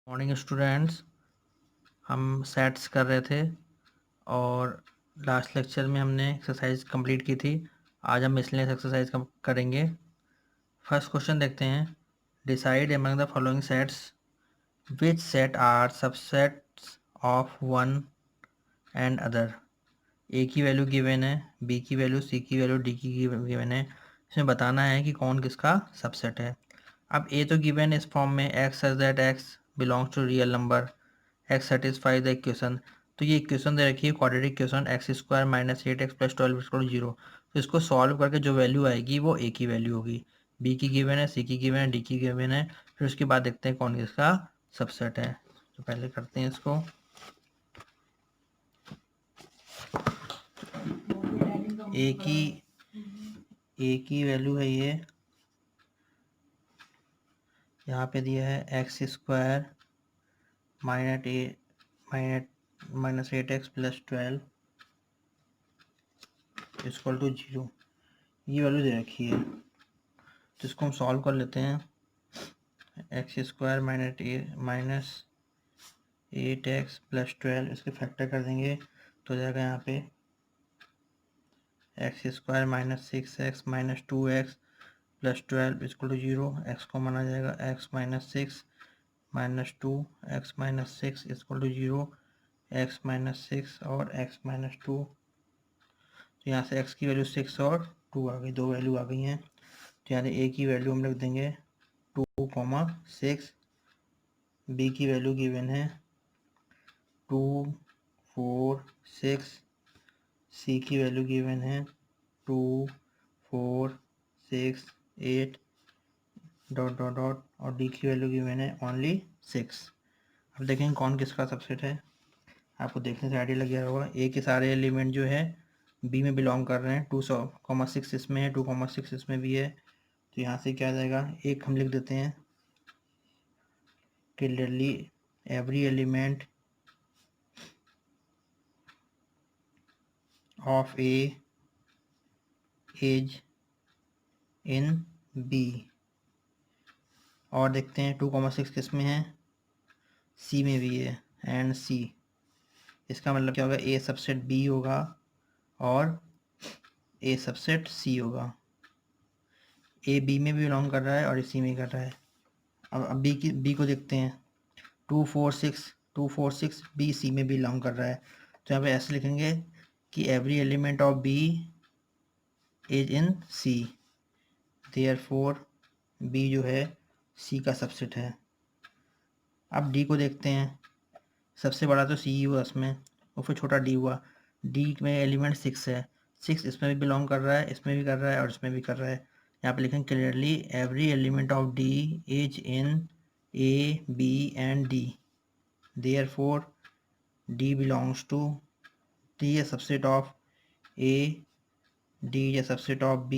Morning students, हम sets कर रहे थे और लास्ट लेक्चर में हमने एक्सरसाइज कंप्लीट की थी। आज हम मिसलेनियस एक्सरसाइज करेंगे। फर्स्ट क्वेश्चन देखते हैं। Decide among the following sets which set are subsets of one and other. A की वैल्यू गिवन है, बी की वैल्यू, सी की वैल्यू, डी की गिवन है। इसमें बताना है कि कौन किसका सबसेट है। अब ए तो गिवन इस फॉर्म में x such that x belongs to real number, x satisfy the equation. तो ये इक्वेशन दे रखी है quadratic equation x square minus 8x plus 12 equal to 0। तो इसको सॉल्व करके जो वैल्यू आएगी वो ए की वैल्यू होगी, बी की गिवन है, सी की गिवन है, डी की गिवन है। फिर उसके बाद देखते हैं कौन किसका सबसेट है। तो पहले करते हैं इसको। ए की वैल्यू है ये, यहाँ पे दिया है x square minus 8x plus 12 equal to 0। ये वैल्यू दे रखी है, तो इसको हम सॉल्व कर लेते हैं। X square minus 8x plus 12 इसके फैक्टर कर देंगे तो हो जाएगा यहाँ पे x square minus 6x minus 2x plus 12 equal to 0। X को माना जाएगा x minus 6 minus 2 x minus 6 equal to 0, x minus 6 और एक्स माइनस 2। तो यहाँ से x की वैल्यू 6 और 2 आ गई, दो वैल्यू आ गई हैं। तो यहाँ ए की वैल्यू हम लिख देंगे 2,6, बी की वैल्यू गिवन है 2, 4, 6, सी की वैल्यू गिवन है 2, 4, 6, 8 डॉट डॉट डॉट और डी की वैल्यू गिवन है ओनली 6। अब देखेंगे कौन किसका सबसेट है। आपको देखने से आइडिया लग गया होगा। ए के सारे एलिमेंट जो है बी में बिलोंग कर रहे हैं। 2,6 इसमें है, 2,6 इसमें भी है। तो यहाँ से क्या आ जाएगा, एक हम लिख देते हैं clearly every element of A is in B. और देखते हैं 2,6 किस में है, सी में भी है एंड सी। इसका मतलब क्या होगा, ए सबसेट बी होगा और ए सबसेट सी होगा। ए बी में भी बिलोंग कर रहा है और सी में कर रहा है। अब बी को देखते हैं 246 बी सी में बिलोंग कर रहा है। तो यहाँ पे ऐसे लिखेंगे कि every element of B is in C, therefore B जो है सी का सबसेट है। अब डी को देखते हैं, सबसे बड़ा तो सी हुआ इसमें और फिर छोटा डी हुआ। डी में एलिमेंट 6 है, 6 इसमें भी बिलोंग कर रहा है, इसमें भी कर रहा है और इसमें भी कर रहा है। यहाँ पे लिखेंगे clearly every element of D is in A B and D, therefore D belongs to, D is a subset of A, D is a subset of B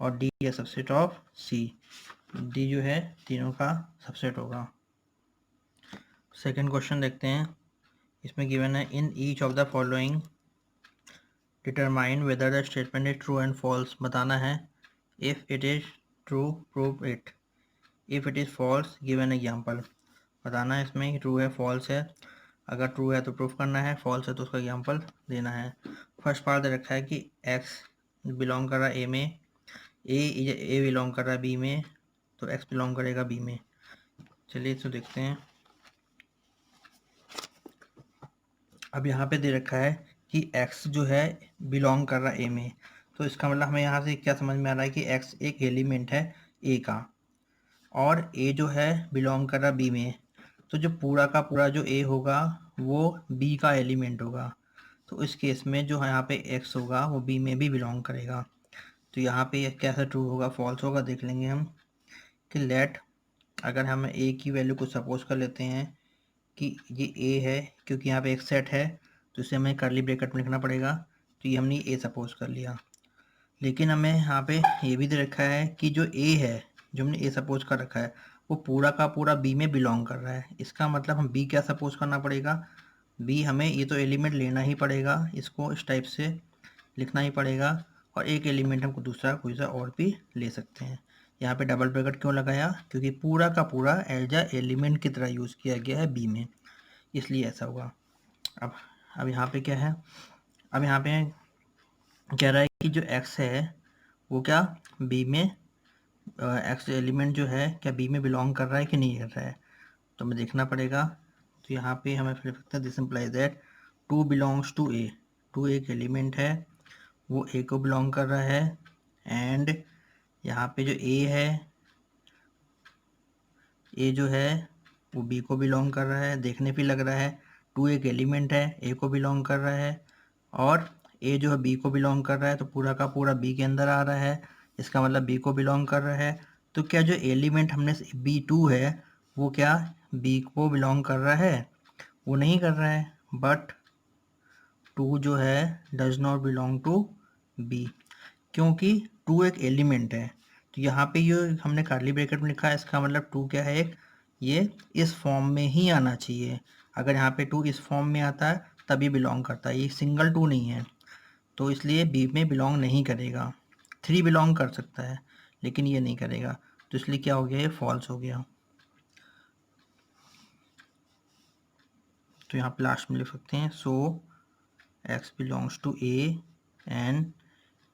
और D is a subset of C। D जो है तीनों का subset होगा। Second question देखते हैं। इसमें given है in each of the following determine whether the statement is true and false. बताना है if it is true prove it, if it is false give an example. बताना है इसमें ट्रू है फॉल्स है, अगर ट्रू है तो प्रूफ करना है, फॉल्स है तो उसका एग्जाम्पल देना है। फर्स्ट पार्ट दे रखा है कि x बिलोंग कर रहा है ए में, ए बिलोंग कर रहा है बी में, तो x बिलोंग करेगा बी में। चलिए इसको देखते हैं। अब यहाँ पे दे रखा है कि x जो है बिलोंग कर रहा है ए में, तो इसका मतलब हमें यहाँ से क्या समझ में आ रहा है कि x एक एलिमेंट है ए का और ए जो है बिलोंग कर रहा बी में। तो जो पूरा का पूरा जो ए होगा वो बी का एलिमेंट होगा। तो इस केस में जो यहाँ पे x होगा वो b में भी बिलोंग करेगा। तो यहाँ पे कैसा ट्रू होगा फॉल्स होगा देख लेंगे हम कि लेट, अगर हम a की वैल्यू को सपोज कर लेते हैं कि ये a है, क्योंकि यहाँ पे एक सेट है तो इसे हमें करली ब्रैकेट में लिखना पड़ेगा। तो ये हमने a सपोज कर लिया, लेकिन हमें यहाँ पे ये भी दे रखा है कि जो a है, जो हमने a सपोज कर रखा है वो पूरा का पूरा b में बिलोंग कर रहा है। इसका मतलब हम b क्या सपोज करना पड़ेगा, b हमें ये तो एलिमेंट लेना ही पड़ेगा, इसको इस टाइप से लिखना ही पड़ेगा और एक एलिमेंट हमको दूसरा कोई सा और भी ले सकते हैं। यहाँ पे डबल ब्रैकेट क्यों लगाया, क्योंकि पूरा का पूरा एज अ एलिमेंट की तरह यूज़ किया गया है बी में, इसलिए ऐसा हुआ। अब यहाँ पे क्या है, अब यहाँ पे कह रहा है कि जो x है वो क्या b में x एलिमेंट जो है क्या b में बिलोंग कर रहा है कि नहीं कर रहा है, तो हमें देखना पड़ेगा। तो यहाँ पे हमें फिर सकते हैं this implies that 2 belongs to a, 2 एक एलिमेंट है वो a को बिलोंग कर रहा है, एंड यहाँ पे जो a है, a जो है वो b को बिलोंग कर रहा है। देखने पे लग रहा है 2 एक एलिमेंट है a को बिलोंग कर रहा है, और a जो है b को बिलोंग कर रहा है, तो पूरा का पूरा b के अंदर आ रहा है, इसका मतलब b को बिलोंग कर रहा है। तो क्या जो एलिमेंट हमने b2 है वो क्या b को बिलोंग कर रहा है, वो नहीं कर रहा है, बट 2 जो है does not belong to b, क्योंकि 2 एक एलिमेंट है। तो यहाँ पे ये हमने कर्ली ब्रैकेट में लिखा है, इसका मतलब 2 क्या है, ये इस फॉर्म में ही आना चाहिए। अगर यहाँ पे 2 इस फॉर्म में आता है तभी बिलोंग करता है, ये सिंगल 2 नहीं है, तो इसलिए बी में बिलोंग नहीं करेगा। 3 बिलोंग कर सकता है लेकिन ये नहीं करेगा, तो इसलिए क्या हो गया, ये फॉल्स हो गया। तो यहाँ पे लास्ट में लिख सकते हैं so x belongs to a and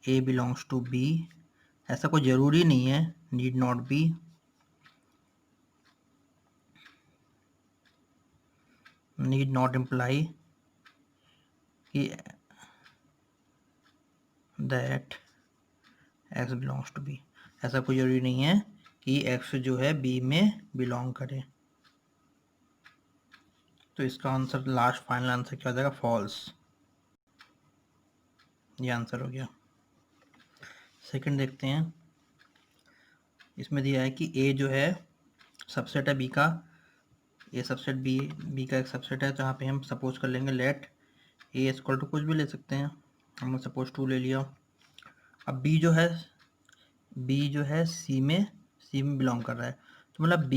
a belongs to b। ऐसा कोई ज़रूरी नहीं है, need not be, need not imply कि that x belongs to b। ऐसा कोई ज़रूरी नहीं है कि x जो है b में बिलोंग करे। तो इसका आंसर लास्ट फाइनल आंसर क्या हो जाएगा, फॉल्स। ये आंसर हो गया। सेकंड देखते हैं, इसमें दिया है कि a जो है सबसेट है b का, ए सबसेट बी का एक सबसेट है, जहाँ पे हम सपोज कर लेंगे लेट ए इक्वल टू कुछ भी ले सकते हैं, हमने सपोज 2 ले लिया। अब b जो है सी में बिलोंग कर रहा है, तो मतलब b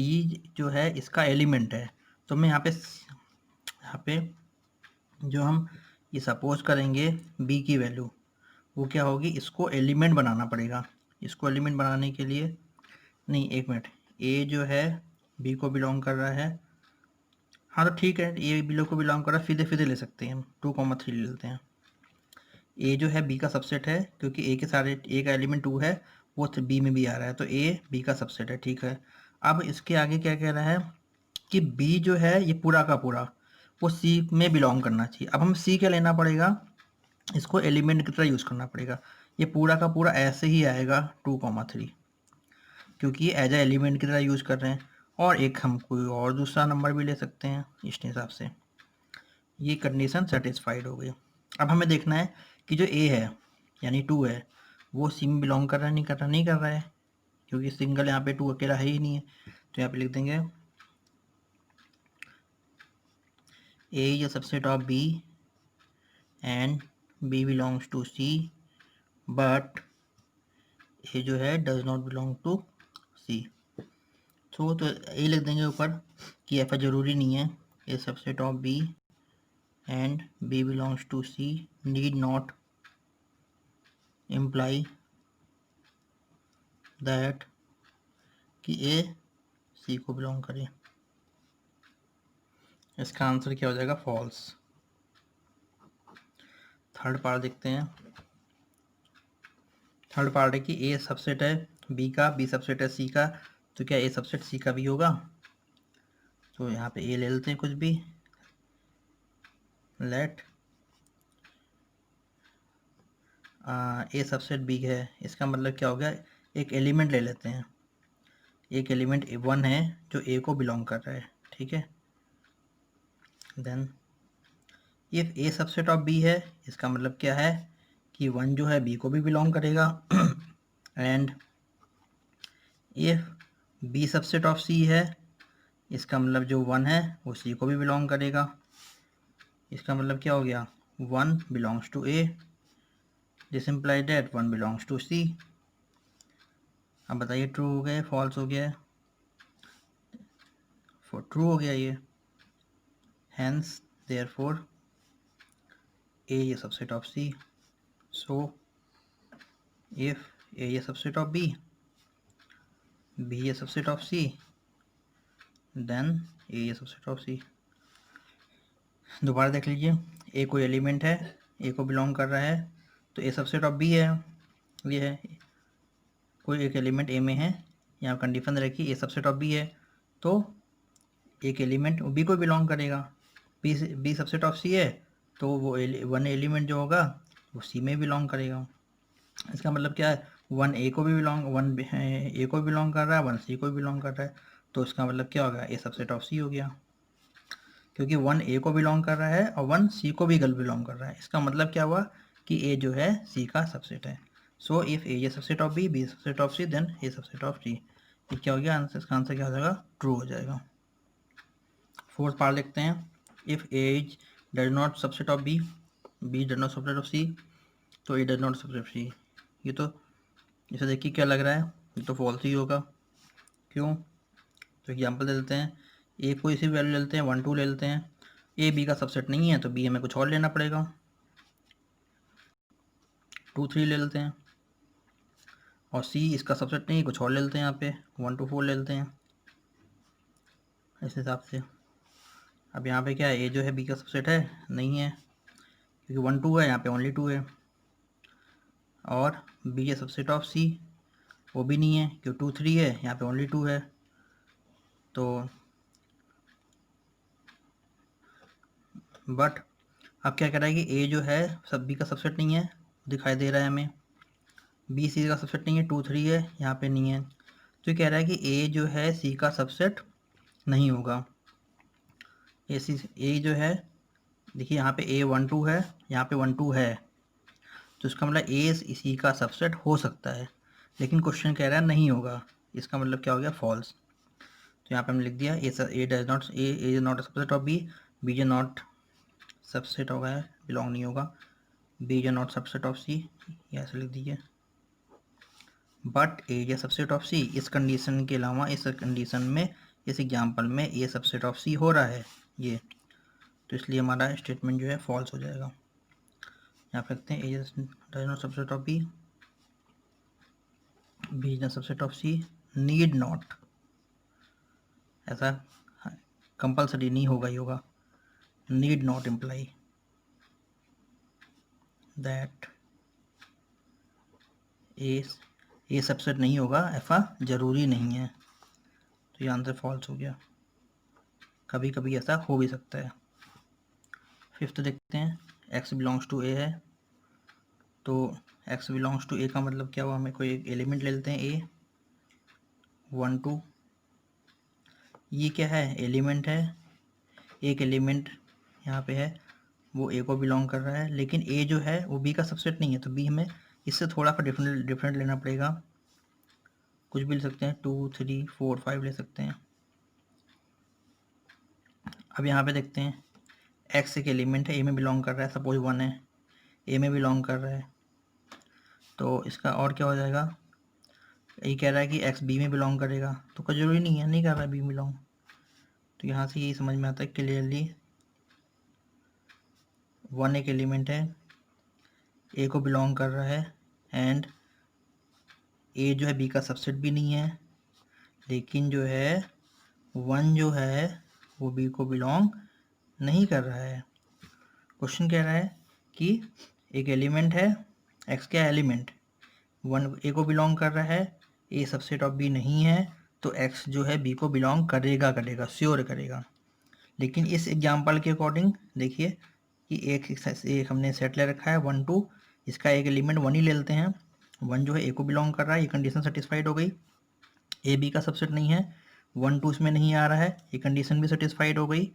जो है इसका एलिमेंट है। तो मैं यहाँ पे जो हम ये सपोज करेंगे b की वैल्यू वो क्या होगी, इसको एलिमेंट बनाना पड़ेगा। इसको एलिमेंट बनाने के लिए, नहीं एक मिनट, a जो है b को बिलोंग कर रहा है, हाँ तो ठीक है, ए बिलो को बिलोंग कर रहा है, सीधे ले सकते हैं हम, 2,3 ले लेते हैं। ए जो है बी का सबसेट है, क्योंकि ए के सारे ए का एलिमेंट 2 है, वो बी में भी आ रहा है, तो ए बी का सबसेट है, ठीक है। अब इसके आगे क्या कह रहा है कि बी जो है ये पूरा का पूरा वो सी में बिलोंग करना चाहिए। अब हम सी क्या लेना पड़ेगा, इसको एलिमेंट की तरह यूज़ करना पड़ेगा। ये पूरा का पूरा ऐसे ही आएगा 2,3, क्योंकि ये एज ए एलिमेंट की तरह यूज़ कर रहे हैं, और एक हम कोई और दूसरा नंबर भी ले सकते हैं इस हिसाब से। ये कंडीशन सेटिस्फाइड हो गई। अब हमें देखना है कि जो ए है यानी 2 है वो सी में बिलोंग कर रहा है, नहीं कर रहा है, क्योंकि सिंगल यहाँ पे 2 अकेला है ही नहीं है। तो यहाँ पे लिख देंगे A is a subset of B and B belongs to C, but A जो है does not belong to C. तो ए लिख देंगे ऊपर कि ऐसा ज़रूरी नहीं है, A subset of B and b belongs to c need not imply that कि a c को बिलोंग करे। इसका आंसर क्या हो जाएगा, फॉल्स। थर्ड पार्ट देखते हैं। थर्ड पार्ट है कि a सबसेट है b का, b सबसेट है c का, तो क्या a सबसेट c का भी होगा। तो यहाँ पे a ले लेते हैं कुछ भी, लेट a सबसेट b है, इसका मतलब क्या हो गया, एक एलिमेंट ले लेते हैं, एक एलिमेंट 1 है जो a को बिलोंग कर रहा है, ठीक है। Then if A subset of B है, इसका मतलब क्या है कि 1 जो है बी को भी बिलोंग करेगा, and if B subset of C है, इसका मतलब जो 1 है वो सी को भी बिलोंग करेगा। इसका मतलब क्या हो गया, 1 belongs to A, this imply that 1 belongs to C. अब बताइए ट्रू हो गया, फॉल्स हो गया, ट्रू हो गया ये, हैंस देयरफॉर ए ये subset of C, so if A ये subset of B B A subset of C, then A A subset of C. दोबारा देख लीजिए, ए कोई एलिमेंट है, ए को बिलोंग कर रहा है, तो ए सबसेट ऑफ बी है, ये है, कोई एक एलिमेंट ए में है, यहाँ कंडीशन रखी ए सबसेट ऑफ बी है, तो एक एलिमेंट बी को बिलोंग करेगा। बी सबसेट ऑफ सी है, तो वो वन एलिमेंट जो होगा वो सी में बिलोंग करेगा। इसका मतलब क्या है, वन ए को भी बिलोंग, वन ए को बिलोंग कर रहा है, वन सी को भी बिलोंग कर रहा है, तो इसका मतलब क्या होगा, ए सबसेट ऑफ सी हो गया, क्योंकि वन ए को बिलोंग कर रहा है और वन सी को भी गल बिलोंग कर रहा है। इसका मतलब क्या हुआ कि ए जो है सी का सबसेट है। So if A subset of B subset of C, then A subset of C. ये क्या हो गया आंसर, इसका आंसर क्या हो जाएगा, ट्रू हो जाएगा। फोर्थ पार्ट देखते हैं, if A does not subset of B, B does not subset of C, तो A does not subset of C. ये तो इसे देखिए क्या लग रहा है, ये तो फॉल्स ही होगा। क्यों, तो एग्जाम्पल दे देते हैं, ए को इसी वैल्यू ले लेते हैं, 1 2 ले लेते हैं, ए बी का सबसेट नहीं है तो बी हमें कुछ और लेना पड़ेगा, 2 3 ले लेते हैं, और सी इसका सबसेट नहीं है, कुछ और ले लेते हैं, यहाँ पे 1 2 4 ले लेते हैं इस हिसाब से। अब यहाँ पे क्या है, ए जो है बी का सबसेट है, नहीं है, क्योंकि 1 2 है, यहाँ पे ओनली 2 है, और बी है सबसेट ऑफ सी, वो भी नहीं है, क्योंकि 2 3 है, यहाँ पे ओनली 2 है। तो बट अब क्या कह रहा है कि ए जो है सब बी का सबसेट नहीं है, दिखाई दे रहा है हमें, बी सी का सबसेट नहीं है, 2 3 है, यहाँ पे नहीं है, तो ये कह रहा है कि ए जो है सी का सबसेट नहीं होगा। ए जो है, देखिए यहाँ पे ए 1 2 है, यहाँ पे 1 2 है, तो इसका मतलब ए सी का सबसेट हो सकता है, लेकिन क्वेश्चन कह रहा है नहीं होगा, इसका मतलब क्या हो गया, फॉल्स। तो यहाँ पे हमने लिख दिया A does not, A is not subset of B, B is not subset होगा, बिलोंग नहीं होगा, B is not subset of C, ऐसे लिख दीजिए, but A is subset of C. इस कंडीशन के अलावा इस कंडीशन में, इस एग्जाम्पल में ए सबसेट ऑफ सी हो रहा है ये, तो इसलिए हमारा स्टेटमेंट जो है फॉल्स हो जाएगा। यहाँ पे लिखते हैं A does not subset of B, B is not subset of C, need not, ऐसा कंपल्सरी नहीं होगा, ही होगा, need not imply that A subset नहीं होगा, ऐसा ज़रूरी नहीं है, तो ये आंसर फॉल्स हो गया, कभी कभी ऐसा हो भी सकता है। फिफ्थ देखते हैं, एक्स बिलोंग्स टू ए है, तो एक्स बिलोंग्स टू ए का मतलब क्या हुआ, हमें कोई एक एलिमेंट ले लेते हैं, ए 1 2, ये क्या है, एलिमेंट है, एक एलिमेंट यहाँ पे है, वो ए को बिलोंग कर रहा है, लेकिन ए जो है वो बी का सबसेट नहीं है, तो बी हमें इससे थोड़ा सा डिफरेंट लेना पड़ेगा, कुछ भी ले सकते हैं, 2 3 4 5 ले सकते हैं। अब यहाँ पे देखते हैं, एक्स एक एलिमेंट है, ए में बिलोंग कर रहा है, सपोज 1 है, ए में बिलोंग कर रहा है, तो इसका और क्या हो जाएगा, ये कह रहा है कि एक्स बी में बिलोंग करेगा, तो कोई ज़रूरी नहीं है, नहीं कर रहा है बी बिलोंग, तो यहाँ से यही समझ में आता है क्लियरली 1 एक एलिमेंट है, ए को बिलोंग कर रहा है, एंड ए जो है बी का सबसेट भी नहीं है, लेकिन जो है 1 जो है वो बी को बिलोंग नहीं कर रहा है। क्वेश्चन कह रहा है कि एक एलिमेंट है, एक्स क्या एलिमेंट, 1 ए को बिलोंग कर रहा है, ए सबसेट ऑफ बी नहीं है, तो एक्स जो है बी को बिलोंग करेगा, श्योर करेगा। लेकिन इस एग्जाम्पल के अकॉर्डिंग देखिए कि एक हमने सेट ले रखा है 1 2, इसका एक एलिमेंट 1 ही ले लेते हैं, 1 जो है ए को बिलोंग कर रहा है, ये कंडीशन सेटिस्फाइड हो गई, ए बी का सबसेट नहीं है, 1 2 इसमें नहीं आ रहा है, ये कंडीशन भी सेटिस्फाइड हो गई,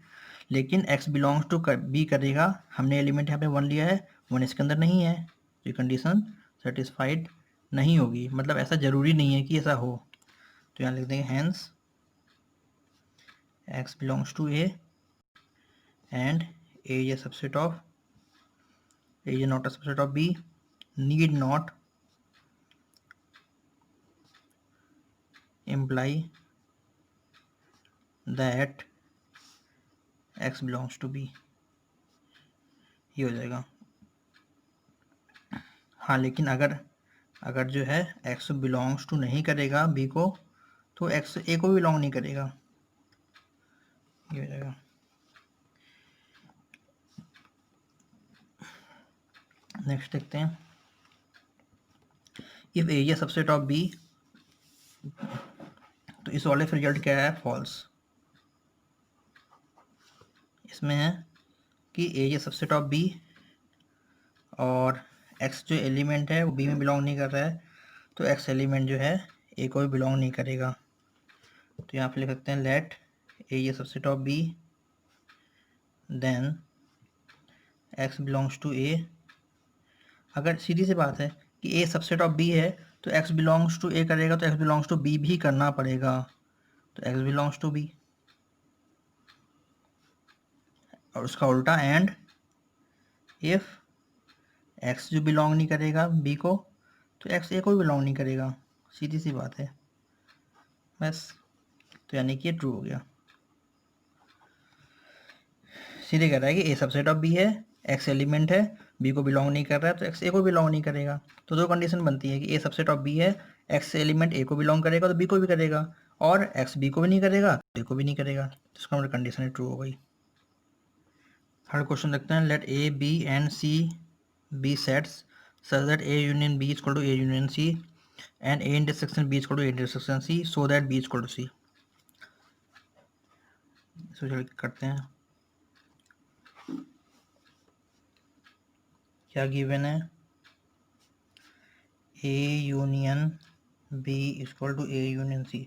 लेकिन x बिलोंग्स टू बी करेगा, हमने एलिमेंट यहाँ पे 1 लिया है, 1 इसके अंदर नहीं है, तो ये कंडीशन सेटिस्फाइड नहीं होगी, मतलब ऐसा ज़रूरी नहीं है कि ऐसा हो, तो यहाँ लिख देंगे hence x belongs to A and A is subset of, A is not a subset of B, need not imply that x belongs to b, ये हो जाएगा। हाँ, लेकिन अगर जो है x बिलोंग्स टू नहीं करेगा b को, तो एक्स ए को भी बिलोंग नहीं करेगा, ये हो जाएगा। नेक्स्ट देखते हैं, if area subset of B, तो इस वाले का रिजल्ट क्या है, फॉल्स। इसमें है कि एरिया सबसेट ऑफ बी और एक्स जो एलिमेंट है वो बी में बिलोंग नहीं कर रहा है, तो एक्स एलिमेंट जो है ए को भी बिलोंग नहीं करेगा। तो यहाँ पे लिख सकते हैं let area subset of B then X belongs to A. अगर सीधी सी बात है कि ए सबसेट ऑफ बी है तो एक्स बिलोंग्स टू ए करेगा, तो एक्स बिलोंग्स टू बी भी करना पड़ेगा, तो एक्स बिलोंग्स टू बी। और उसका उल्टा एंड इफ एक्स जो बिलोंग नहीं करेगा बी को, तो एक्स ए को भी बिलोंग नहीं करेगा, सीधी सी बात है बस। तो यानी कि ये ट्रू हो गया। सीधे कह रहा है कि ए सबसेट ऑफ बी है, एक्स एलिमेंट है, बी को बिलोंग नहीं कर रहा है, तो एक्स ए को बिलोंग नहीं करेगा। तो दो कंडीशन बनती है कि ए सबसेट ऑफ बी है, एक्स एलिमेंट ए को बिलोंग करेगा तो बी को भी करेगा, और एक्स बी को भी नहीं करेगा तो ए को भी नहीं करेगा, तो इसका मतलब कंडीशन ट्रू हो गई। थर्ड क्वेश्चन देखते हैं, let A B and C be sets such that A union B is equal to A union C and A intersection B is equal to A intersection C so that B is equal to C। इसको चल करते हैं, क्या given है, A union B equal to A union C।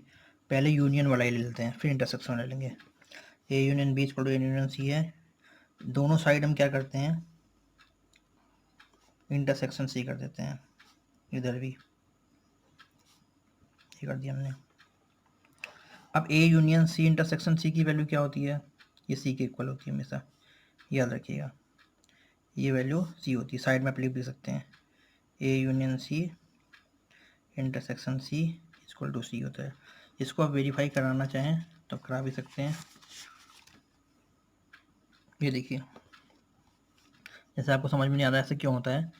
पहले union वाला ही ले लेते हैं फिर इंटरसेक्शन वाला लेंगे। A union B equal to A union C है, दोनों साइड हम क्या करते हैं, इंटरसेक्शन C कर देते हैं, इधर भी ये कर दिया हमने। अब A union C intersection C की वैल्यू क्या होती है, ये C के इक्वल होती है हमेशा, याद रखिएगा, ये वैल्यू C होती है, साइड में आप लिख भी सकते हैं, A union C intersection C equal to C होता है। इसको आप वेरीफाई कराना चाहें तो करा भी सकते हैं। ये देखिए, जैसे आपको समझ में नहीं आ रहा है ऐसे क्यों होता है,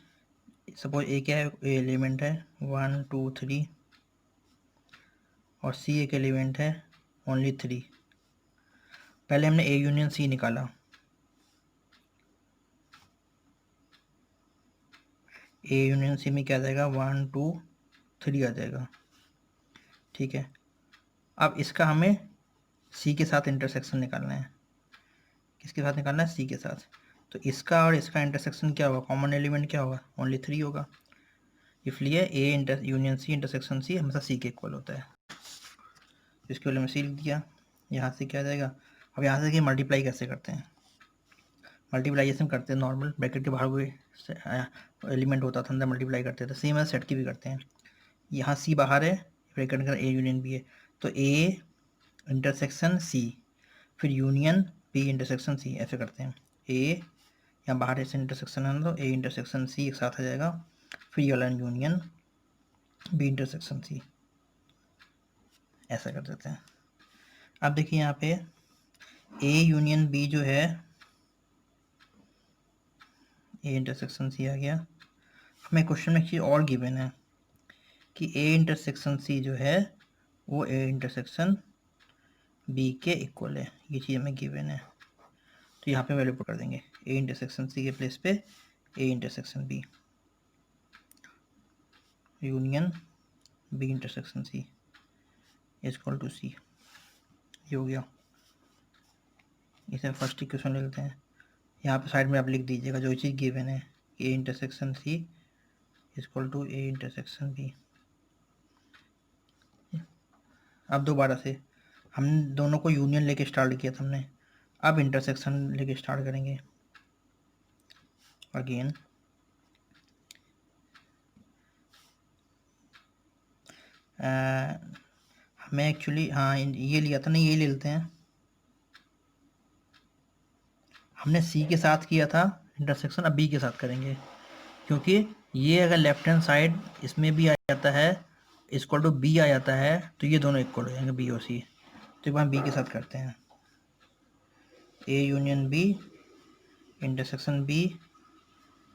सपोज ए क्या है, ए एलिमेंट है 1 2 3 और C एक एलिमेंट है ओनली 3। पहले हमने A यूनियन C निकाला, A यूनियन C में क्या आ जाएगा 1 2 3 आ जाएगा, ठीक है। अब इसका हमें C के साथ इंटरसेक्शन निकालना है, किसके साथ निकालना है, C के साथ। तो इसका और इसका इंटरसेक्शन क्या होगा, कॉमन एलिमेंट क्या होगा, ओनली 3 होगा, इसलिए A union C intersection C हमेशा C के इक्वल होता है। इसके वैल्यू में C लिख दिया, यहाँ से क्या आ जाएगा। अब यहाँ से कि मल्टीप्लाई कैसे करते हैं, मल्टीप्लाइजेशन करते हैं नॉर्मल, ब्रैकेट के बाहर हुए एलिमेंट होता था अंदर मल्टीप्लाई करते थे, सेम है सेट की भी करते हैं। यहाँ C बाहर है, ब्रैकेट का A यूनियन B है, तो A इंटरसेक्शन C फिर यूनियन B इंटरसेक्शन C ऐसे करते हैं। A यहाँ बाहर ऐसे इंटरसेक्शन है तो A इंटरसेक्शन C एक साथ आ जाएगा, फिर ये वाला यूनियन B इंटरसेक्शन C ऐसा कर देते हैं। अब देखिए यहाँ पे A यूनियन B जो है, A इंटरसेक्शन C आ गया। हमें क्वेश्चन में चीज़ और गिवन है कि A इंटरसेक्शन C जो है वो A इंटरसेक्शन B के इक्वल है, ये चीज़ हमें गिवन है। तो यहाँ पे वैल्यू पुट कर देंगे, A इंटरसेक्शन C के प्लेस पे A intersection B union B intersection C equal to C, ये हो गया। इसे फर्स्ट इक्वेशन ले लेते हैं, यहाँ पे साइड में आप लिख दीजिएगा जो चीज़ गिवन है, A intersection C equal to A intersection B। अब दोबारा से हम दोनों को यूनियन लेके स्टार्ट किया था हमने, अब इंटरसेक्शन लेके स्टार्ट करेंगे अगेन। हमें एक्चुअली हाँ ये लिया था ना, ये ले लेते हैं। हमने C के साथ किया था इंटरसेक्शन, अब B के साथ करेंगे, क्योंकि ये अगर लेफ्ट हैंड साइड इसमें भी आ जाता है इक्वल टू B आ जाता है तो ये दोनों इक्वल हो जाएंगे B और C। तो एक बार B के साथ करते हैं, A union B intersection B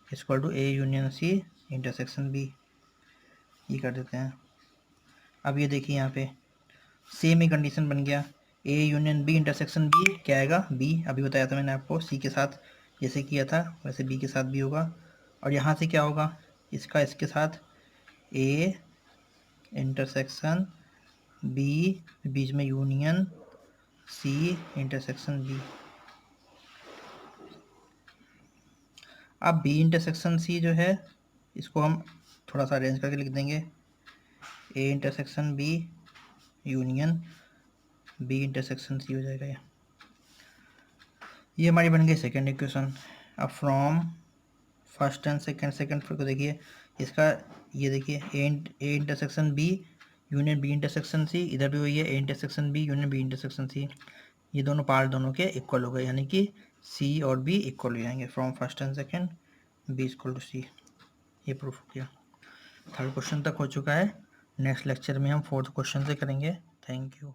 equal to A union C intersection B, ये कर देते हैं। अब ये देखिए यहाँ पे सेम ही कंडीशन बन गया, A union B intersection B क्या आएगा, बी। अभी बताया था मैंने आपको, सी के साथ जैसे किया था वैसे बी के साथ भी होगा। और यहाँ से क्या होगा, इसका इसके साथ ए इंटरसेक्शन बी, बीच में यूनियन सी इंटरसेक्शन बी। अब बी इंटरसेक्शन सी जो है इसको हम थोड़ा सा अरेंज करके लिख देंगे, A intersection B union B intersection C हो जाएगा ये हमारी बन गई सेकेंड इक्वेशन। अब फ्रॉम फर्स्ट एंड सेकेंड को देखिए, इसका ये देखिए A intersection B union B intersection C, इधर भी वही है A intersection B union B intersection C. ये दोनों पार्ट दोनों के इक्वल हो गए, यानी कि सी और बी इक्वल हो जाएंगे। From first and second B equal to C, ये प्रूफ हो गया। थर्ड क्वेश्चन तक हो चुका है, नेक्स्ट लेक्चर में हम फोर्थ क्वेश्चन से करेंगे। Thank you.